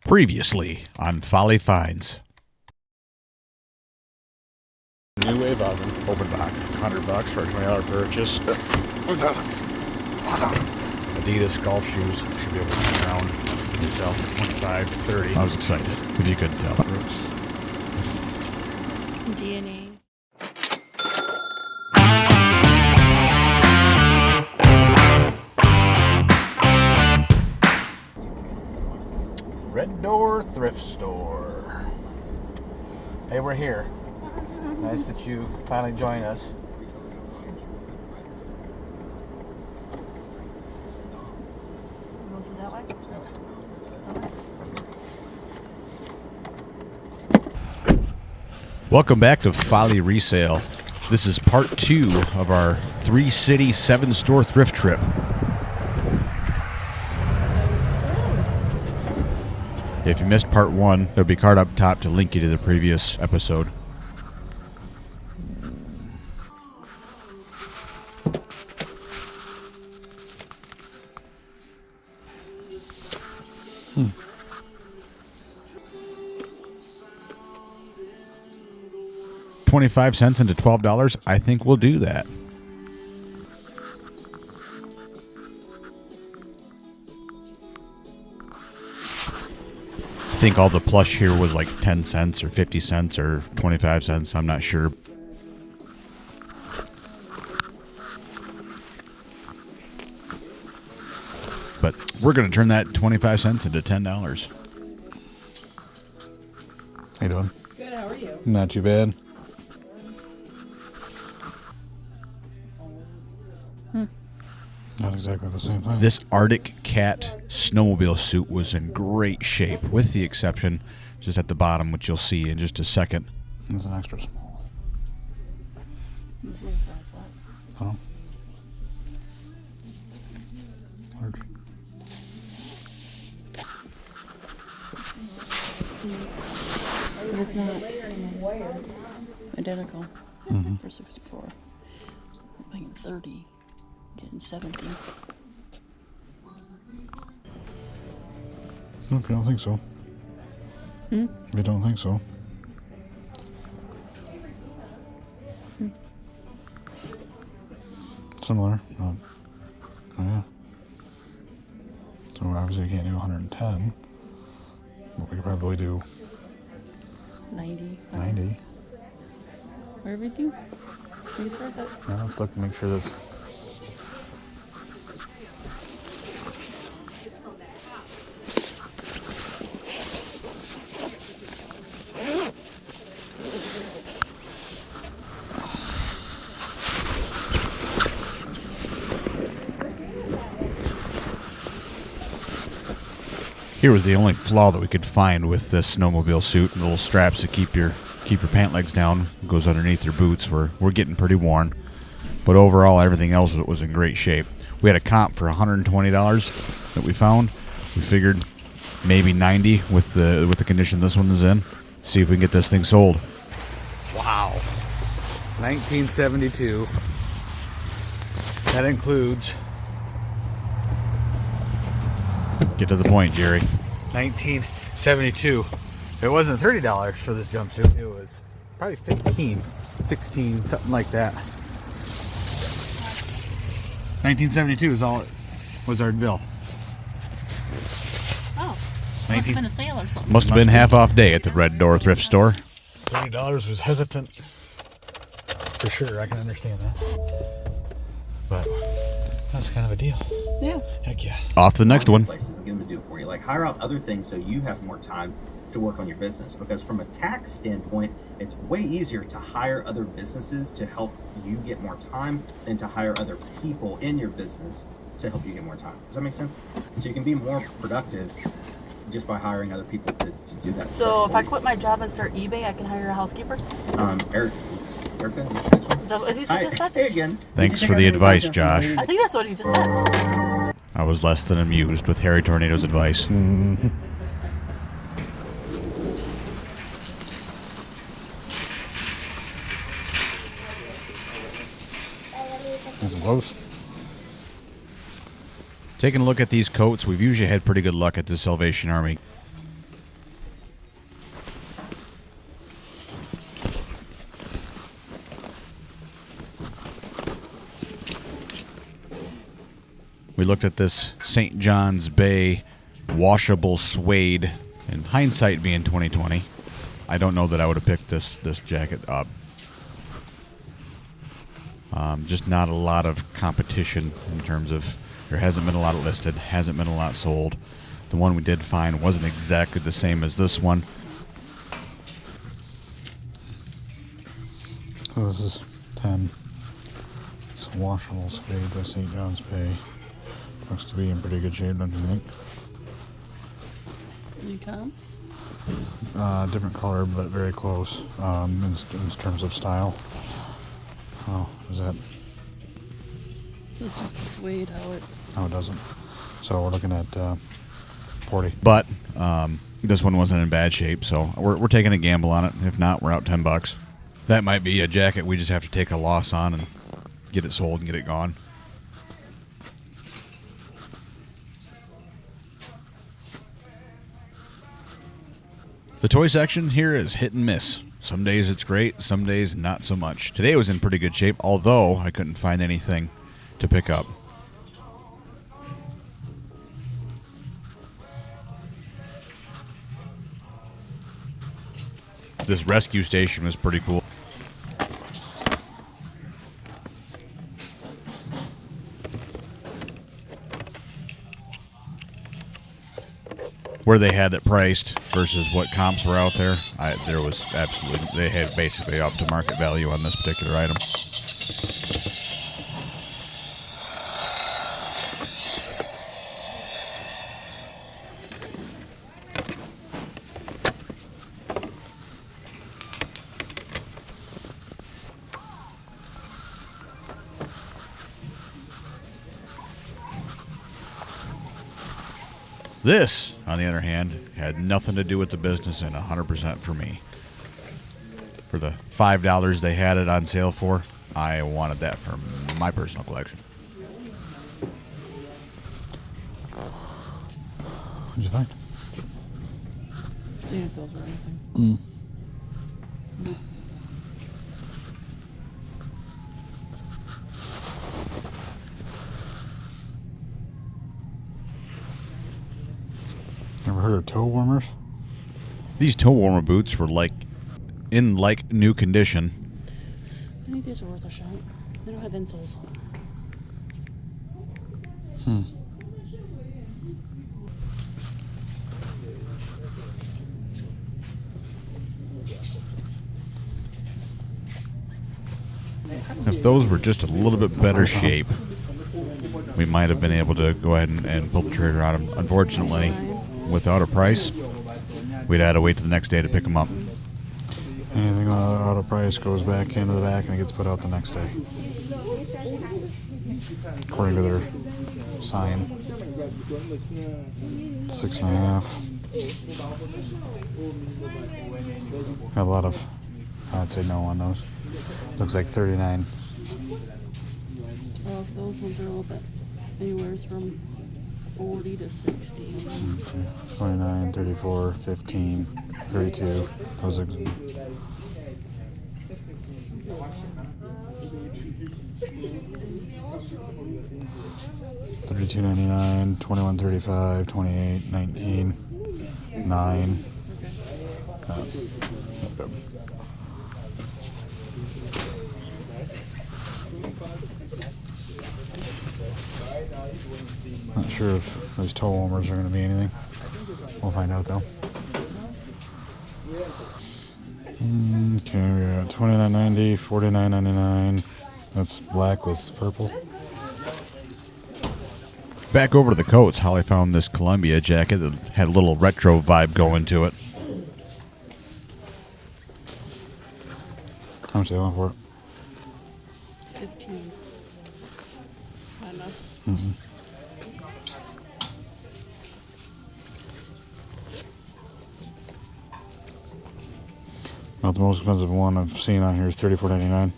Previously on Pholly Finds. New wave oven, open box, $100 for a $20 purchase. What's up? Adidas golf shoes should be able to turn around and sell for 25 to 30. I was excited, if you couldn't tell. DNA. Red Door Thrift Store. Hey, we're here. Nice that you finally joined us. Go through that way? Welcome back to Pholly Resale. This is part 2 of our 3-city, 7-store thrift trip. If you missed part 1, there'll be a card up top to link you to the previous episode. Hmm. $0.25 into $12, I think we'll do that. I think all the plush here was like 10 cents or 50 cents or 25 cents. I'm not sure. But we're going to turn that 25 cents into $10. How you doing? Good, how are you? Not too bad. Not exactly the same thing. This Arctic Cat snowmobile suit was in great shape, with the exception just at the bottom, which you'll see in just a second. It's an extra small. This is size what? Oh. Large. It's not identical for 64. I'm paying 30, getting 70. Nope, I don't think so. Hmm? I don't think so. Similar. Oh yeah. So obviously you can't do 110. But we could probably do 90. 90. Where everything? Think it's worth it? Yeah, let's look to make sure that's. Here was the only flaw that we could find with this snowmobile suit. The little straps that keep your pant legs down, goes underneath your boots. We're getting pretty worn, but overall everything else was in great shape. We had a comp for $120 that we found. We figured maybe 90 with the condition this one is in. See if we can get this thing sold. Wow. 1972. That includes. Get to the point, Jerry. 1972. It wasn't $30 for this jumpsuit. It was probably 15, 16, something like that. 1972 is all it was our bill. Oh, must have been a sale or something. Must have been half off day at the Red Door Thrift Store. $30 was hesitant. For sure, I can understand that. But that's kind of a deal. Yeah. Heck yeah. Off to the next one. Places and get them to do it for you. Like hire out other things so you have more time to work on your business. Because from a tax standpoint, it's way easier to hire other businesses to help you get more time than to hire other people in your business to help you get more time. Does that make sense? So you can be more productive just by hiring other people to do that. So if I quit my job and start eBay, I can hire a housekeeper? Erica, Is that what he just said? Hey again. Thanks for the advice, Josh. I think that's what he just said. I was less than amused with Harry Tornado's advice. Some clothes. Taking a look at these coats, we've usually had pretty good luck at the Salvation Army. We looked at this St. John's Bay washable suede. In hindsight being 2020, I don't know that I would have picked this jacket up. Just not a lot of competition in terms of there hasn't been a lot listed, hasn't been a lot sold. The one we did find wasn't exactly the same as this one. So this is 10. It's a washable suede by St. John's Bay. Looks to be in pretty good shape, don't you think? Any comps? Different color, but very close in terms of style. Oh, is that? It's just the suede, how it... No, it doesn't. So we're looking at 40. But this one wasn't in bad shape, so we're taking a gamble on it. If not, we're out $10. That might be a jacket we just have to take a loss on and get it sold and get it gone. The toy section here is hit and miss. Some days it's great, some days not so much. Today it was in pretty good shape, although I couldn't find anything to pick up. This rescue station was pretty cool. Where they had it priced versus what comps were out there, there was absolutely, they had basically up to market value on this particular item. This, on the other hand, had nothing to do with the business and 100% for me. For the $5 they had it on sale for, I wanted that for my personal collection. What'd you find? See if those were anything. Ever heard of toe warmers? These toe warmer boots were in new condition. I think these are worth a shot. They don't have insoles. If those were just a little bit better shape, we might have been able to go ahead and pull the trigger on them. Unfortunately, without a price, we'd had to wait till the next day to pick them up. Anything out of price goes back into the back and it gets put out the next day. According to their sign. 6.5. Got a lot of, I'd say no on those. Looks like 39. Well, those ones are a little bit anywhere from 40 to 60. 29, 34, 15, 32. Those are 32.99, 21.35, 28, 19, 9. Not sure if those toe warmers are going to be anything. We'll find out though. Okay, we got $29.90, $49.99. That's black with purple. Back over to the coats, Holly found this Columbia jacket that had a little retro vibe going to it. How much do they want for it? 15. Not enough. About the most expensive one I've seen on here is $34.99.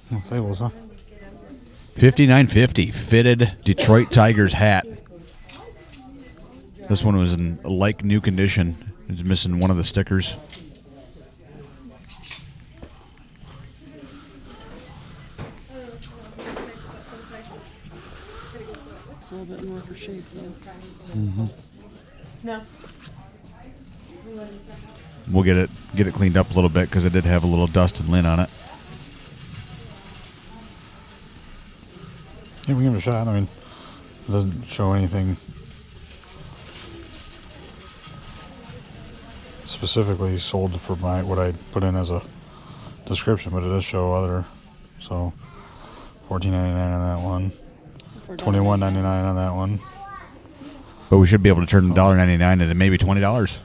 Gotcha. Tables, huh? $59.50 fitted Detroit Tigers hat. This one was in new condition. It's missing one of the stickers. a little bit more for shape, though. No. We'll get it cleaned up a little bit because it did have a little dust and lint on it. Yeah, we can give it a shot. I mean, it doesn't show anything specifically sold for what I put in as a description, but it does show other. So $14.99 on that one, $21.99 on that one. But we should be able to turn $1.99 into maybe $20.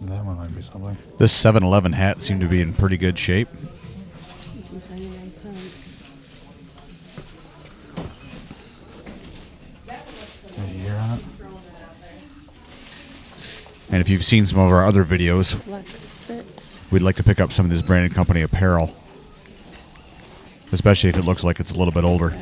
That one might be something. This 7-Eleven hat seemed to be in pretty good shape. A year on it. And if you've seen some of our other videos, Flex Fit. we'd like to pick up some of this branded company apparel. Especially if it looks like it's a little bit older.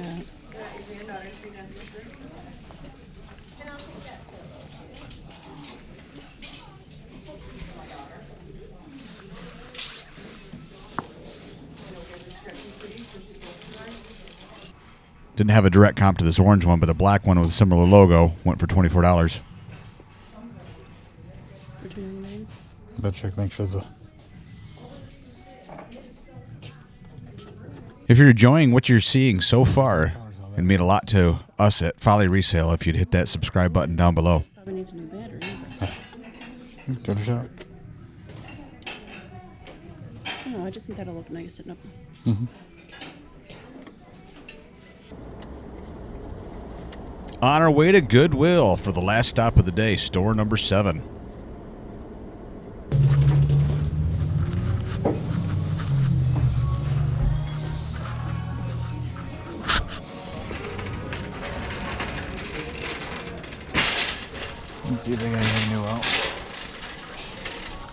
Didn't have a direct comp to this orange one, but the black one with a similar logo went for $24. For $2.99. Bet check make sure the. If you're enjoying what you're seeing so far, it mean a lot to us at Pholly Resale if you'd hit that subscribe button down below. Probably needs a new battery. Give it a shot. I don't know, I just think that'll look nice sitting up. On our way to Goodwill for the last stop of the day, store number 7. Let's see if they got anything new out.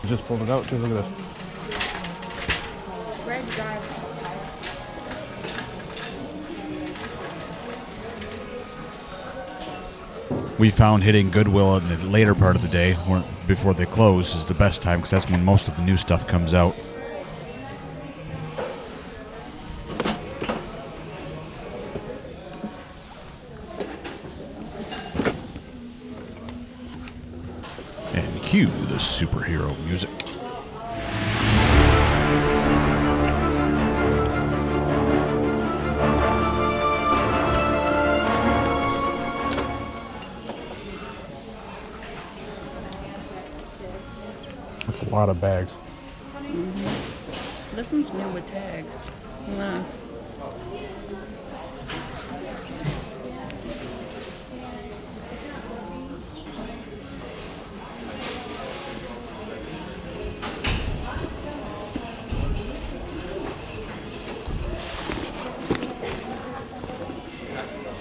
Just pulled it out too. Look at this. Red drive. We found hitting Goodwill in the later part of the day, before they close, is the best time because that's when most of the new stuff comes out. And cue the superhero music. That's a lot of bags. This one's new with tags. Yeah.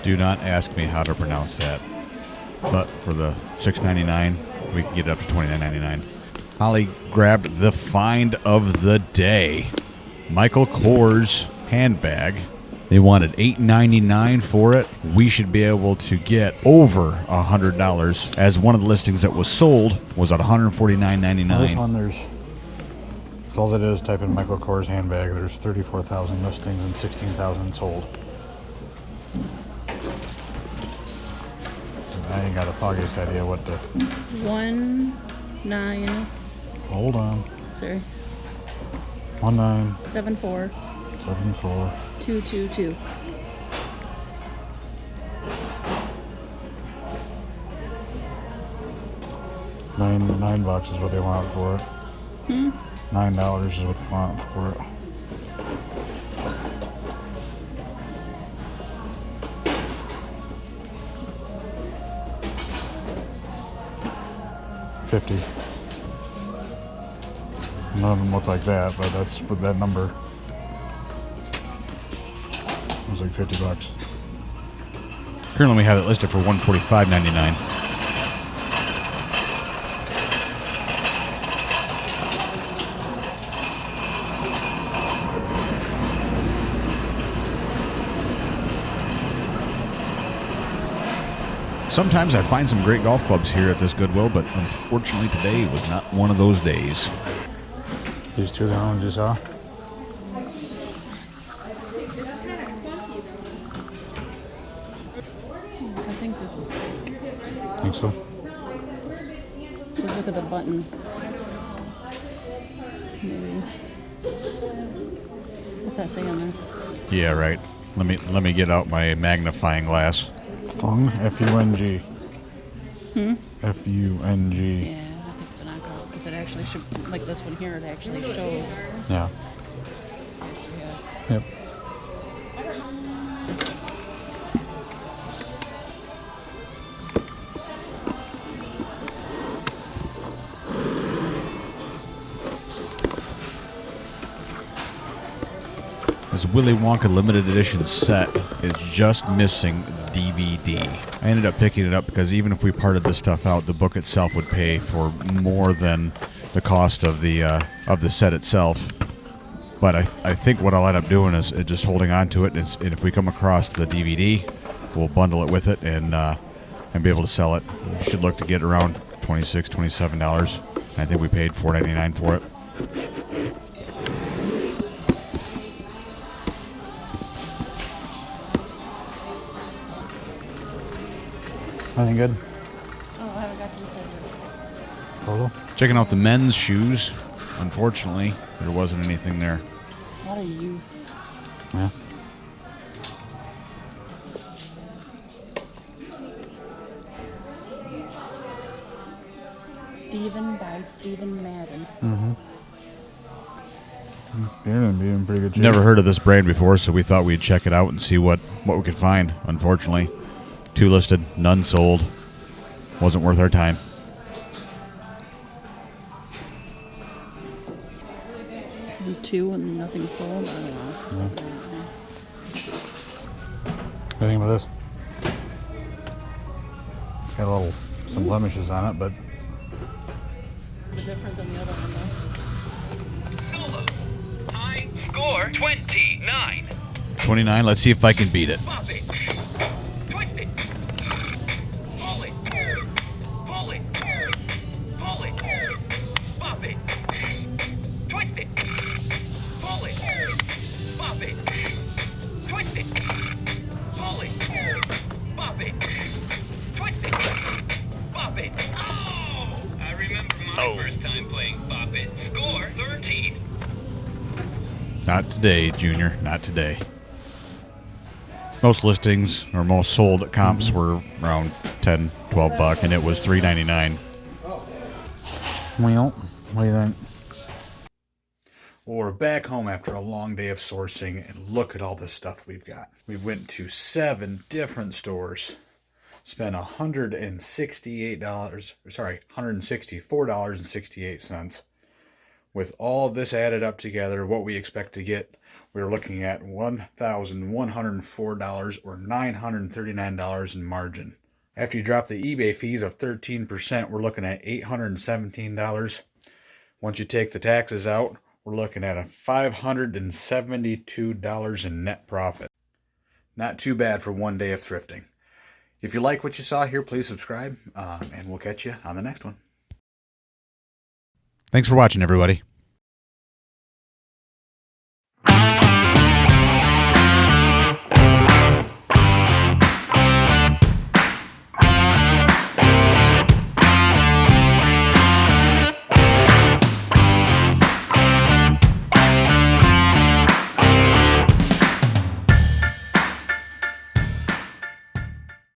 Do not ask me how to pronounce that. But for the $6.99, we can get it up to $29.99. Holly grabbed the find of the day. Michael Kors handbag. They wanted $8.99 for it. We should be able to get over $100, as one of the listings that was sold was at $149.99. Well, this one, there's. All it is, type in Michael Kors handbag. There's 34,000 listings and 16,000 sold. I ain't got the foggiest idea what to. 19. Hold on. Sorry. 1974 74 222. $9 is what they want for it. $9 is what they want for it. $50. None of them look like that, but that's for that number. It was like $50. Currently, we have it listed for $145.99. Sometimes I find some great golf clubs here at this Goodwill, but unfortunately today was not one of those days. These two, the only ones you saw? I think this is fake. Think so? Let's look at the button. Maybe. What's that say on there? Yeah, right. Let me get out my magnifying glass. Fung, F-U-N-G. F-U-N-G. Yeah, I think it's a knockoff because it actually should, like this one here, it actually shows. Yeah. Yes. Yep. This Willy Wonka limited edition set is just missing the DVD. I ended up picking it up because even if we parted this stuff out, the book itself would pay for more than the cost of the set itself. But I think what I'll end up doing is just holding on to it, and if we come across the DVD, we'll bundle it with it and be able to sell it. We should look to get around $26, $27. I think we paid $4.99 for it. Anything good? Oh, I haven't got to the side yet. Photo? Checking out the men's shoes. Unfortunately, there wasn't anything there. A lot of youth. Yeah. Steven by Stephen Madden. You're gonna be in pretty good shape. Never heard of this brand before, so we thought we'd check it out and see what we could find. Unfortunately, 2 listed, none sold. Wasn't worth our time. And 2 and nothing sold. I don't know. Anything about this? Got some blemishes on it, but Different than the other one though. Solo. High score 29. 29, let's see if I can beat it. Pop it. Twist it. Pull it. Pull it. Pull it. Pop it. Twist it. Pull it. Pop it. Twist it. Pull it. Pop it. Twist it. Pop it. Oh! I remember my first time playing Pop It. Score 13. Not today, Junior. Not today. Most listings or most sold at comps were around $10, $12, and it was $3.99. well, what do you think? Well, we're back home after a long day of sourcing, and look at all this stuff we've got. We went to 7 different stores, spent $164.68. With all of this added up together, what we expect to get, we're looking at $1,104 or $939 in margin. After you drop the eBay fees of 13%, we're looking at $817. Once you take the taxes out, we're looking at a $572 in net profit. Not too bad for one day of thrifting. If you like what you saw here, please subscribe, and we'll catch you on the next one. Thanks for watching, everybody.